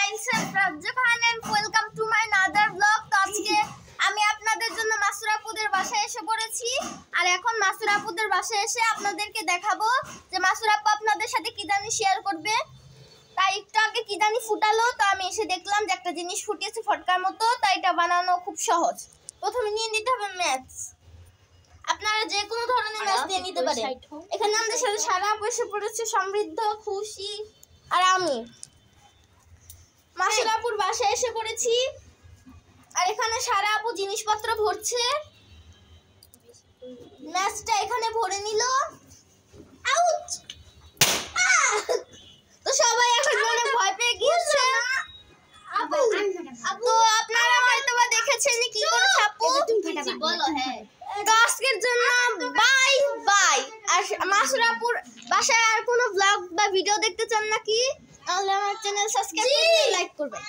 myself Rajja Khan and welcome to my another vlog. তো আজকে আমি আপনাদের জন্য মাসুর আপুদের বাসায় এসে পড়েছি আর এখন মাসুর আপুদের বাসায় এসে আপনাদেরকে দেখাবো যে মাসুর আপু আপনাদের সাথে কি জানি শেয়ার করবে। তাই একটু আগে কি জানি ফুটালো, তো আমি এসে দেখলাম যে একটা জিনিস ফুটিয়েছে ফটকার মতো। তাই এটা বানানো খুব সহজ। প্রথমে নিয়ে নিতে হবে ম্যাথ। আপনারা যে কোনো ধরনের ম্যাথ দিয়ে নিতে পারেন। এখানে আমাদের সাথে সারা আপু এসে পড়েছে, সমৃদ্ধ, খুশি আর আমি মাসুর আপুর বাসায় এসে পড়েছি আর এখানে সারা আপু জিনিসপত্র ভরছে। ম্যাচটা এখানে ভরে নিল। আউচ! তো সবাই এখন মনে ভয় পেয়ে গিয়েছে। তো আপনারা হয়তোবা দেখেছেন কি করেছে আপু। বলো হ্যাঁ। তো আজকের জন্য বাই বাই। আর মাসুর আপুর বাসায় আর কোনো ব্লগ বা ভিডিও দেখতে চান নাকি? তাহলে আমার চ্যানেল সাবস্ক্রাইব করে লাইক করবেন।